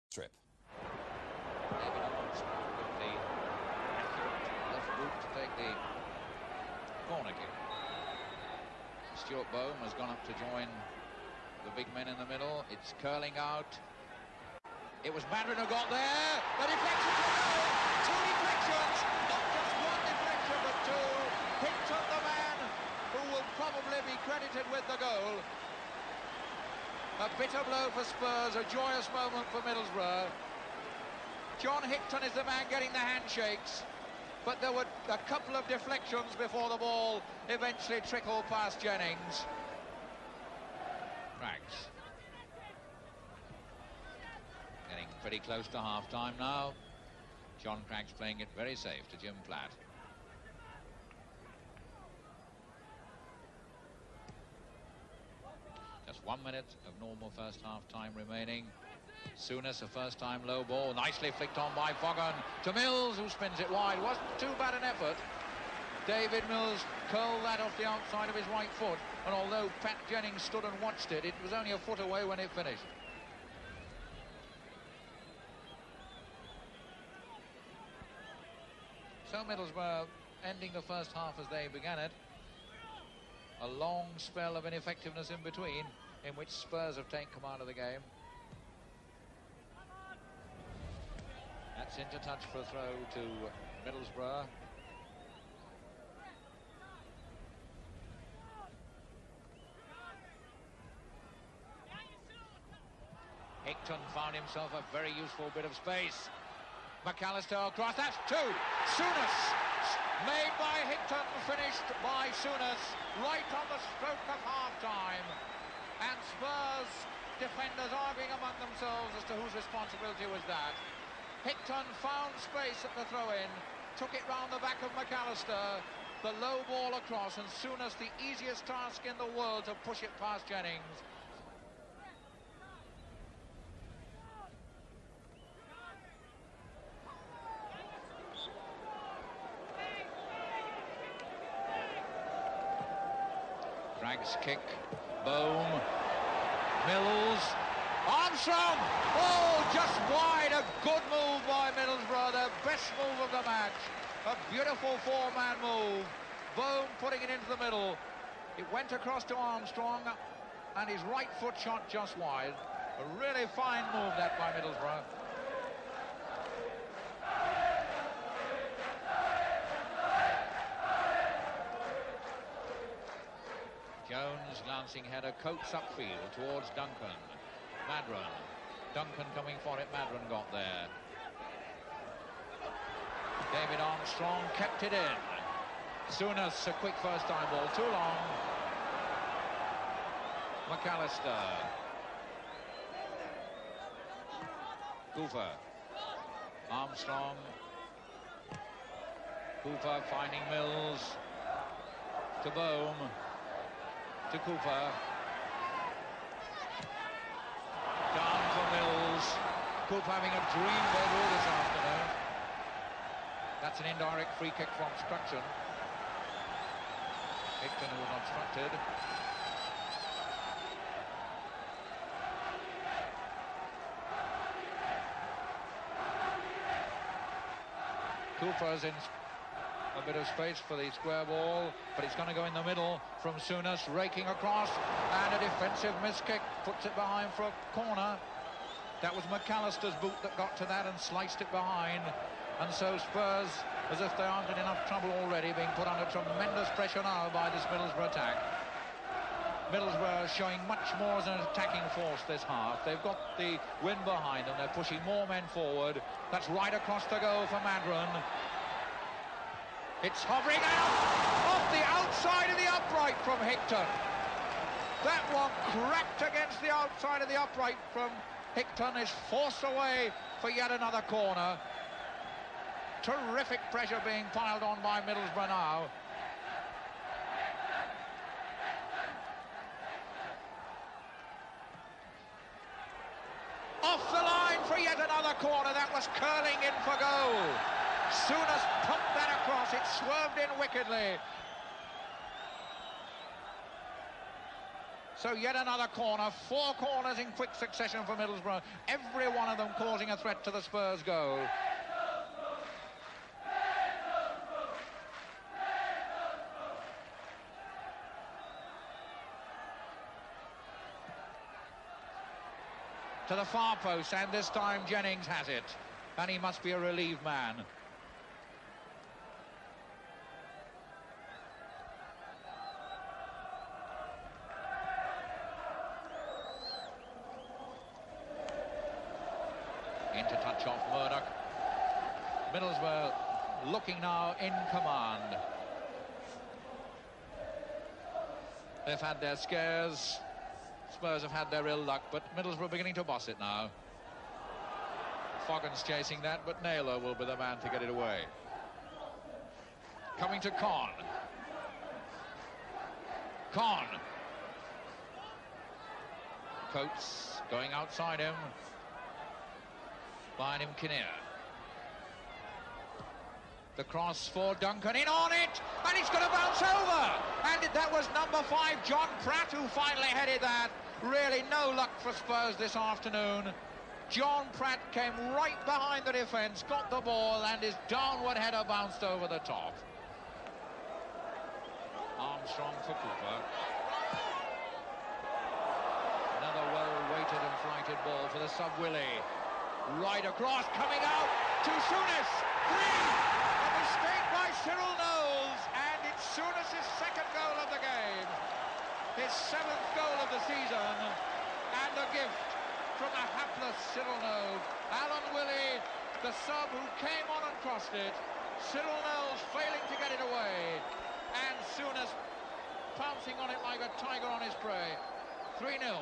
trip. David Owens with the accurate left boot to take the corner kick. Stuart Bohm has gone up to join the big men in the middle. It's curling out. It was Madron who got there. The deflection to goal. Two deflections. Not just one deflection, but two. Hickton, the man who will probably be credited with the goal. A bitter blow for Spurs, a joyous moment for Middlesbrough. John Hickton is the man getting the handshakes, but there were a couple of deflections before the ball eventually trickled past Jennings. Craggs. Getting pretty close to half-time now. John Craggs playing it very safe to Jim Platt. Just 1 minute of normal first half-time remaining. Souness, a first-time low ball, nicely flicked on by Fogan to Mills, who spins it wide. Wasn't too bad an effort. David Mills curled that off the outside of his right foot, and although Pat Jennings stood and watched it, it was only a foot away when it finished. So Middlesbrough ending the first half as they began it. A long spell of ineffectiveness in between, in which Spurs have taken command of the game. That's into touch for a throw to Middlesbrough. Hickton found himself a very useful bit of space. McAllister across, that's two. Souness, made by Hickton, finished by Souness, right on the stroke of half-time. And Spurs defenders arguing among themselves as to whose responsibility was that. Hickton found space at the throw-in, took it round the back of McAllister, the low ball across, and Souness the easiest task in the world to push it past Jennings. Craggs kick, Bohm, Mills, Armstrong, oh, just wide, a good move by Middlesbrough, the best move of the match, a beautiful four-man move, Bohm putting it into the middle, it went across to Armstrong, and his right foot shot just wide, a really fine move that by Middlesbrough. Jones, glancing header, coats upfield towards Duncan. Madron. Duncan coming for it, Madron got there. David Armstrong kept it in. Souness, a quick first-time ball, too long. McAllister. Cooper. Armstrong. Cooper finding Mills. To Bohm. To Cooper. Down for Mills. Cooper having a dream debut this afternoon. That's an indirect free kick for obstruction. Hickton was obstructed. Cooper's in a bit of space for the square ball, but it's going to go in the middle from Souness, raking across, and a defensive miskick puts it behind for a corner. That was McAllister's boot that got to that and sliced it behind, and so Spurs, as if they aren't in enough trouble already, being put under tremendous pressure now by this Middlesbrough attack. Middlesbrough showing much more as an attacking force this half. They've got the wind behind them, they're pushing more men forward. That's right across the goal for Madron. It's hovering out off the outside of the upright from Hickton. That one cracked against the outside of the upright from Hickton, is forced away for yet another corner. Terrific pressure being piled on by Middlesbrough now. Off the line for yet another corner. That was curling in for goal. Souness pumped that across, it swerved in wickedly. So yet another corner, 4 corners in quick succession for Middlesbrough, every one of them causing a threat to the Spurs goal. To the far post, and this time Jennings has it, and he must be a relieved man. Into touch off Murdoch. Middlesbrough looking now in command. They've had their scares. Spurs have had their ill luck, but Middlesbrough beginning to boss it now. Foggen's chasing that, but Naylor will be the man to get it away. Coming to Con. Con. Coates going outside him. Behind him, Kinnear. The cross for Duncan, in on it, and it's going to bounce over. And that was number 5, John Pratt, who finally headed that. Really no luck for Spurs this afternoon. John Pratt came right behind the defence, got the ball, and his downward header bounced over the top. Armstrong for Cooper. Another well-weighted and flighted ball for the sub Willie. Right across, coming out to Souness. 3! A mistake by Cyril Knowles, and it's Souness' second goal of the game. His 7th goal of the season, and a gift from a hapless Cyril Knowles. Alan Willie, the sub who came on and crossed it. Cyril Knowles failing to get it away, and Souness pouncing on it like a tiger on his prey. 3-0.